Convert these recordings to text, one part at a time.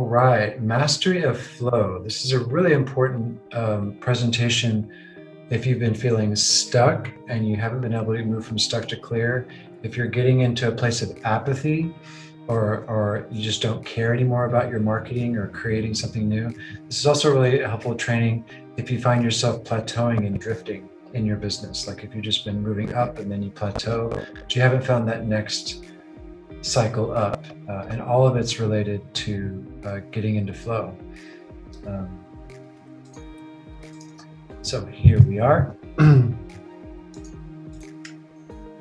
right, mastery of flow. This is a really important presentation if you've been feeling stuck and you haven't been able to move from stuck to clear, if you're getting into a place of apathy or you just don't care anymore about your marketing or creating something new. This is also really helpful training if you find yourself plateauing and drifting in your business. Like if you've just been moving up and then you plateau, but you haven't found that next cycle up, and all of it's related to getting into flow. So here we are.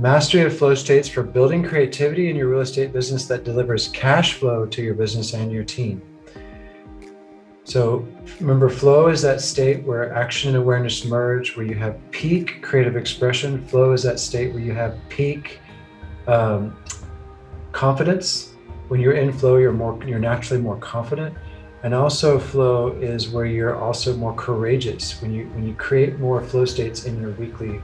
Mastery of flow states for building creativity in your real estate business that delivers cash flow to your business and your team. So remember, flow is that state where action and awareness merge, where you have peak creative expression. Flow is that state where you have peak confidence. When you're in flow, you're naturally more confident. And also flow is where you're also more courageous. When you create more flow states in your weekly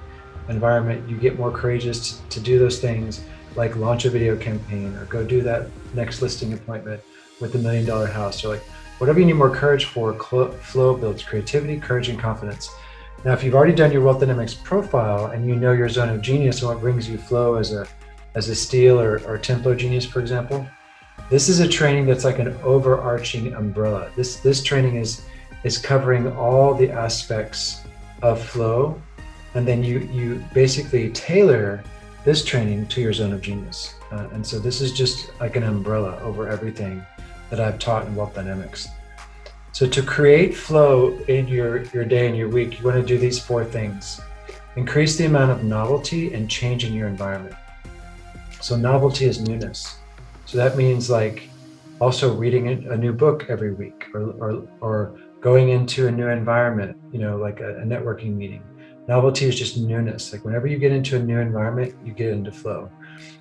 environment, you get more courageous to do those things like launch a video campaign or go do that next listing appointment with the $1 million house, or like whatever you need more courage for. Flow builds creativity, courage, and confidence. Now, if you've already done your Wealth Dynamics profile and you know your zone of genius and what brings you flow as a steel or tempo genius, for example, this is a training that's like an overarching umbrella. This training is covering all the aspects of flow, and then you basically tailor this training to your zone of genius. And so this is just like an umbrella over everything that I've taught in Wealth Dynamics. So to create flow in your day and your week, you want to do these 4 things. Increase the amount of novelty and change in your environment. So novelty is newness. So that means like also reading a new book every week, or going into a new environment, like a networking meeting. Novelty is just newness. Like whenever you get into a new environment, you get into flow.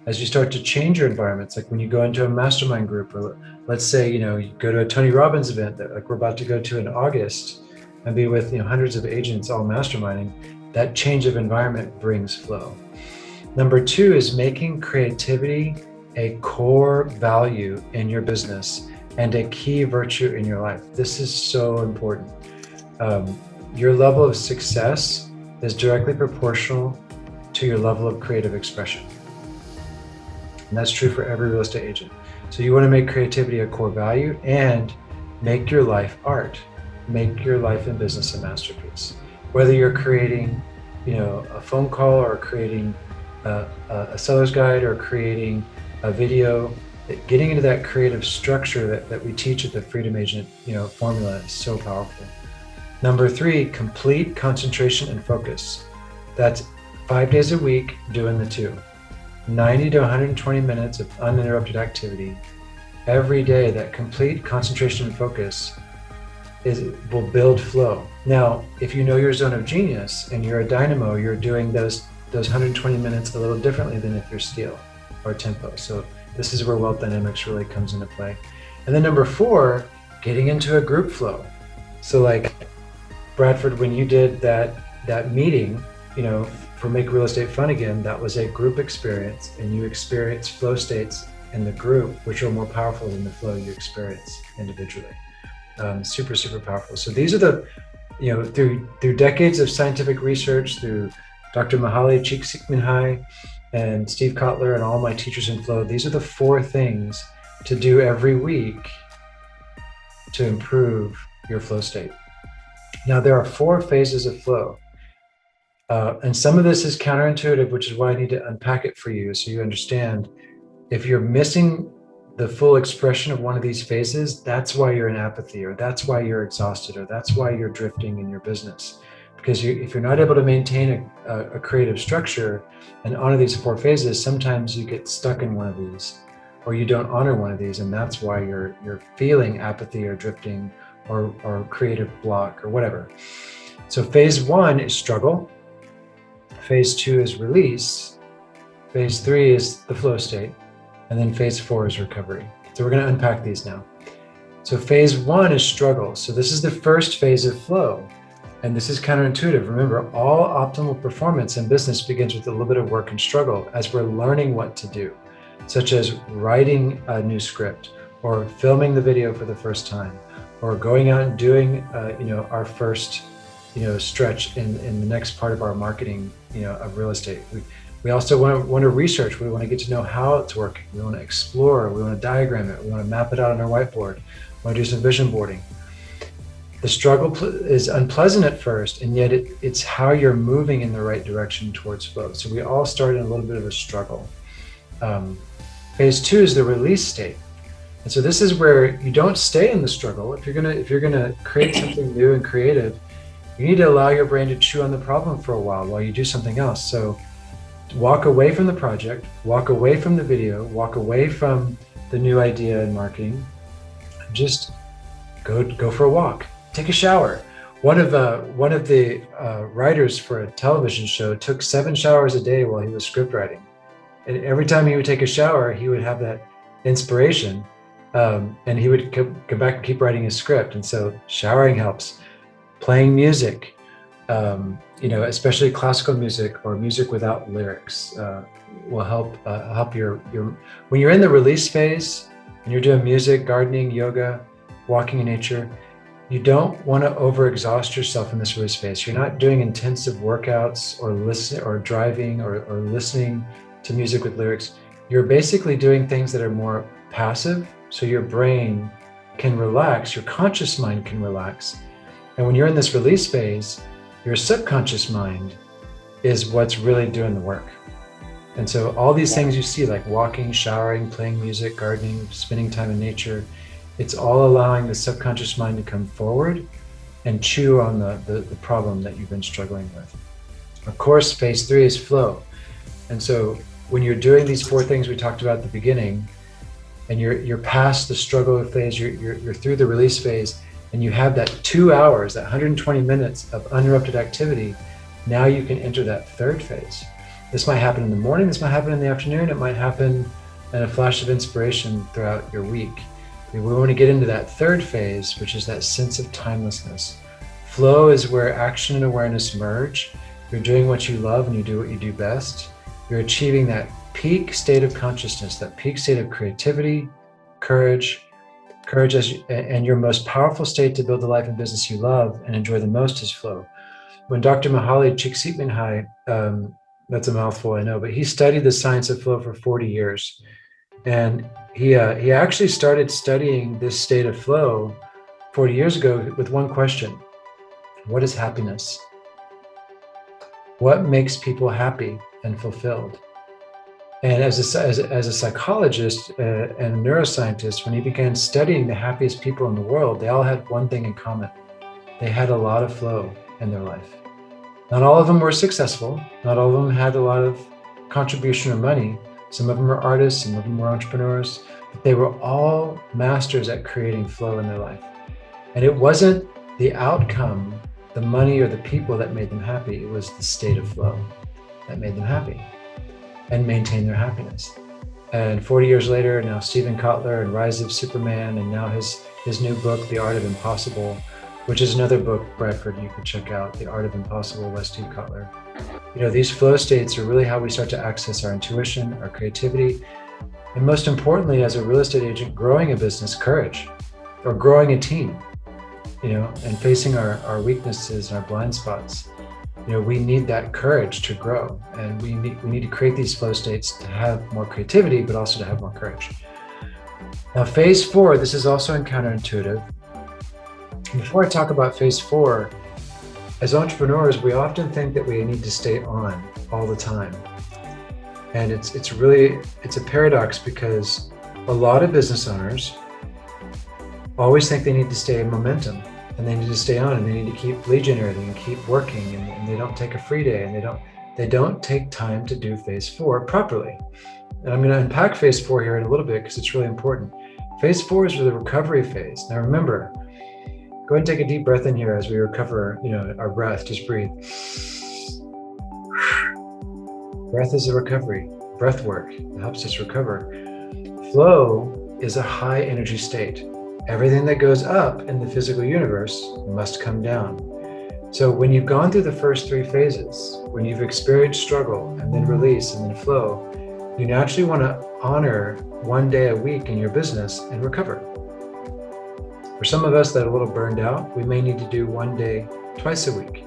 As you start to change your environments, like when you go into a mastermind group, or let's say, you go to a Tony Robbins event that like we're about to go to in August and be with, hundreds of agents all masterminding, that change of environment brings flow. Number 2 is making creativity a core value in your business and a key virtue in your life. This is so important. Your level of success is directly proportional to your level of creative expression. And that's true for every real estate agent. So you want to make creativity a core value and make your life art. Make your life and business a masterpiece. Whether you're creating, a phone call, or creating a seller's guide, or creating a video, getting into that creative structure that we teach at the Freedom Agent, formula is so powerful. Number 3, complete concentration and focus. That's 5 days a week doing the 2. 90 to 120 minutes of uninterrupted activity every day. That complete concentration and focus will build flow. Now, if you know your zone of genius and you're a dynamo, you're doing those 120 minutes a little differently than if you're steel or tempo. So this is where Wealth Dynamics really comes into play. And then number 4, getting into a group flow. So like Bradford, when you did that meeting, for Make Real Estate Fun Again, that was a group experience, and you experienced flow states in the group, which are more powerful than the flow you experience individually. Super, super powerful. So these are the, through decades of scientific research, through Dr. Mihaly Csikszentmihalyi and Steve Kotler and all my teachers in flow, these are the 4 things to do every week to improve your flow state. Now, there are 4 phases of flow. And some of this is counterintuitive, which is why I need to unpack it for you so you understand. If you're missing the full expression of one of these phases, that's why you're in apathy, or that's why you're exhausted, or that's why you're drifting in your business. Because if you're not able to maintain a creative structure and honor these 4 phases, sometimes you get stuck in one of these, or you don't honor one of these, and that's why you're feeling apathy or drifting or creative block or whatever. So phase 1 is struggle. Phase 2 is release. Phase 3 is the flow state. And then phase 4 is recovery. So we're going to unpack these now. So phase 1 is struggle. So this is the first phase of flow. And this is counterintuitive. Remember, all optimal performance in business begins with a little bit of work and struggle as we're learning what to do, such as writing a new script, or filming the video for the first time, or going out and doing our first stretch in the next part of our marketing of real estate. We also want to research. We want to get to know how it's working. We want to explore. We want to diagram it. We want to map it out on our whiteboard. We want to do some vision boarding. The struggle is unpleasant at first, and yet it's how you're moving in the right direction towards flow. So we all start in a little bit of a struggle. Phase 2 is the release state. And so this is where you don't stay in the struggle. If you're gonna create something new and creative, you need to allow your brain to chew on the problem for a while you do something else. So walk away from the project, walk away from the video, walk away from the new idea in marketing. Just go for a walk, take a shower. One of the writers for a television show took 7 showers a day while he was script writing. And every time he would take a shower, he would have that inspiration, and he would come back and keep writing his script. And so showering helps. Playing music, especially classical music or music without lyrics, will help your when you're in the release phase and you're doing music, gardening, yoga, walking in nature. You don't want to overexhaust yourself in this release phase. You're not doing intensive workouts or driving or listening to music with lyrics. You're basically doing things that are more passive, so your brain can relax, your conscious mind can relax. And when you're in this release phase, your subconscious mind is what's really doing the work. And so all these things you see, like walking, showering, playing music, gardening, spending time in nature, it's all allowing the subconscious mind to come forward and chew on the problem that you've been struggling with. Of course, phase 3 is flow. And so when you're doing these 4 things we talked about at the beginning, and you're past the struggle phase, you're through the release phase, and you have that 2 hours, that 120 minutes of uninterrupted activity, now you can enter that 3rd phase. This might happen in the morning, this might happen in the afternoon, it might happen in a flash of inspiration throughout your week. We want to get into that 3rd phase, which is that sense of timelessness. Flow is where action and awareness merge. You're doing what you love and you do what you do best. You're achieving that peak state of consciousness, that peak state of creativity, courage and your most powerful state to build the life and business you love and enjoy the most is flow. When Dr. Mihaly Csikszentmihalyi, that's a mouthful, I know, but he studied the science of flow for 40 years. And he actually started studying this state of flow 40 years ago with one question: what is happiness? What makes people happy and fulfilled? And as a psychologist and a neuroscientist, when he began studying the happiest people in the world, they all had one thing in common. They had a lot of flow in their life. Not all of them were successful. Not all of them had a lot of contribution or money. Some of them were artists, some of them were entrepreneurs, but they were all masters at creating flow in their life. And it wasn't the outcome, the money or the people that made them happy. It was the state of flow that made them happy and maintain their happiness. And 40 years later, now Stephen Kotler and Rise of Superman, and now his new book, The Art of Impossible, which is another book, Bradford, you could check out, The Art of Impossible by Steve Kotler. These flow states are really how we start to access our intuition, our creativity, and most importantly, as a real estate agent, growing a business, courage, or growing a team, and facing our weaknesses and our blind spots. We need that courage to grow, and we need to create these flow states to have more creativity, but also to have more courage. Now, phase 4, this is also counterintuitive. Before I talk about phase 4, as entrepreneurs, we often think that we need to stay on all the time. And it's a paradox, because a lot of business owners always think they need to stay in momentum, and they need to stay on, and they need to keep lead generating and keep working, and they don't take a free day, and they don't take time to do phase 4 properly. And I'm going to unpack phase 4 here in a little bit, because it's really important. Phase 4 is the recovery phase. Now remember, go ahead and take a deep breath in here as we recover, our breath. Just breathe. Breath is a recovery. Breath work helps us recover. Flow is a high energy state. Everything that goes up in the physical universe must come down. So when you've gone through the first 3 phases, when you've experienced struggle and then release and then flow, You naturally want to honor one day a week in your business and recover. For some of us that are a little burned out, we may need to do one day twice a week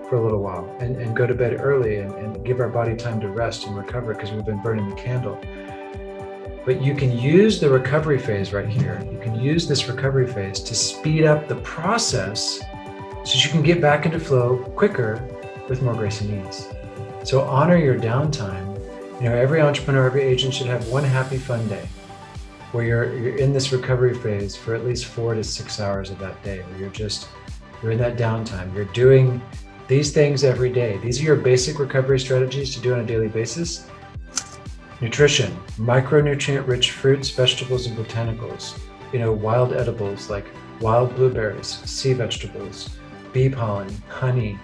for a little while and go to bed early and give our body time to rest and recover because we've been burning the candle. But you can use the recovery phase right here. You can use this recovery phase to speed up the process so you can get back into flow quicker with more grace and ease. So honor your downtime. Every entrepreneur, every agent should have one happy, fun day where you're in this recovery phase for at least 4 to 6 hours of that day, where you're in that downtime. You're doing these things every day. These are your basic recovery strategies to do on a daily basis. Nutrition, micronutrient-rich fruits, vegetables, and botanicals. Wild edibles like wild blueberries, sea vegetables, bee pollen, honey,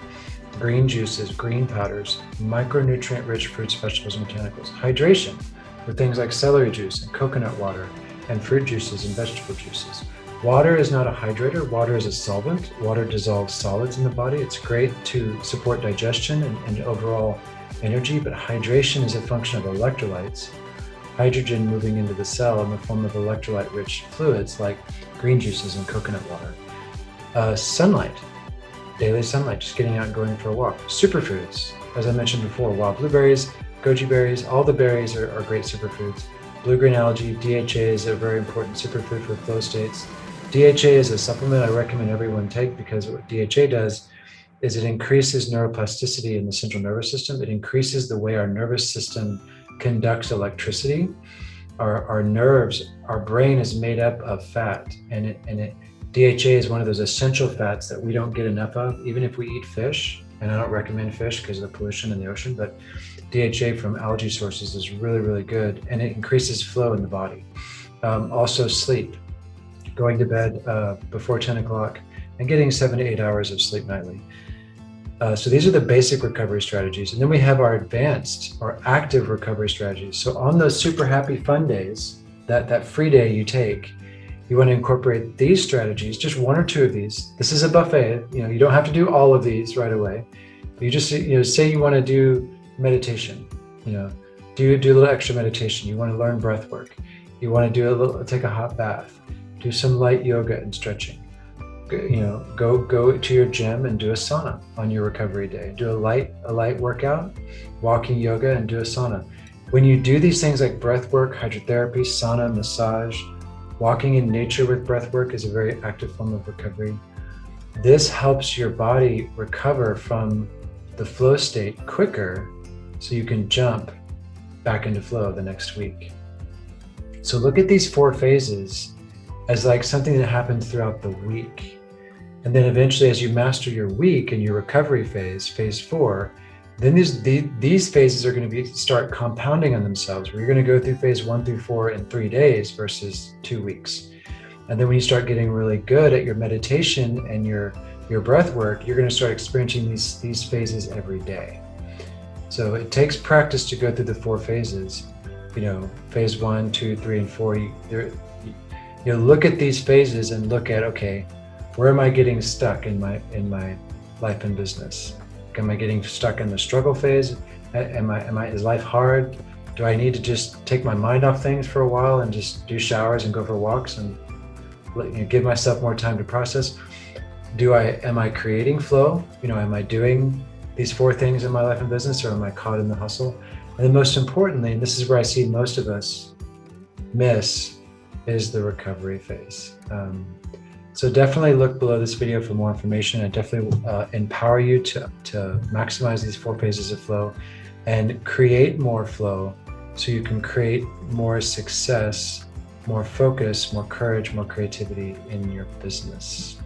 green juices, green powders, micronutrient-rich fruits, vegetables, and botanicals. Hydration, with things like celery juice and coconut water and fruit juices and vegetable juices. Water is not a hydrator. Water is a solvent. Water dissolves solids in the body. It's great to support digestion and overall energy, but hydration is a function of electrolytes, hydrogen moving into the cell in the form of electrolyte-rich fluids like green juices and coconut water. Sunlight, daily sunlight, just getting out and going for a walk. Superfoods, as I mentioned before, wild blueberries, goji berries, all the berries are great superfoods. Blue-green algae, DHA is a very important superfood for flow states. DHA is a supplement I recommend everyone take because what DHA does is it increases neuroplasticity in the central nervous system. It increases the way our nervous system conducts electricity. Our nerves, our brain is made up of fat, and DHA is one of those essential fats that we don't get enough of, even if we eat fish. And I don't recommend fish because of the pollution in the ocean, but DHA from algae sources is really, really good, and it increases flow in the body. Also sleep, going to bed before 10 o'clock and getting 7 to 8 hours of sleep nightly. So these are the basic recovery strategies. And then we have our advanced or active recovery strategies. So on those super happy fun days, that free day you take, you want to incorporate these strategies, just one or two of these. This is a buffet. You don't have to do all of these right away. You just say you want to do meditation. Do a little extra meditation. You want to learn breath work. You want to take a hot bath. Do some light yoga and stretching. Go to your gym and do a sauna on your recovery day. Do a light workout, walking yoga, and do a sauna. When you do these things like breath work, hydrotherapy, sauna, massage, walking in nature with breath work is a very active form of recovery. This helps your body recover from the flow state quicker so you can jump back into flow the next week. So look at these 4 phases as like something that happens throughout the week. And then eventually, as you master your week and your recovery phase, phase 4, then these phases are going to start compounding on themselves, where you're going to go through phase 1 through 4 in 3 days versus 2 weeks. And then when you start getting really good at your meditation and your breath work, you're going to start experiencing these phases every day. So it takes practice to go through the 4 phases. Phase 1, 2, 3, and 4. You look at these phases and look at, okay, where am I getting stuck in my life and business? Am I getting stuck in the struggle phase? Is life hard? Do I need to just take my mind off things for a while and just do showers and go for walks and give myself more time to process? Am I creating flow? Am I doing these 4 things in my life and business, or am I caught in the hustle? And then most importantly, and this is where I see most of us miss, is the recovery phase. So definitely look below this video for more information. I definitely empower you to maximize these 4 phases of flow and create more flow so you can create more success, more focus, more courage, more creativity in your business.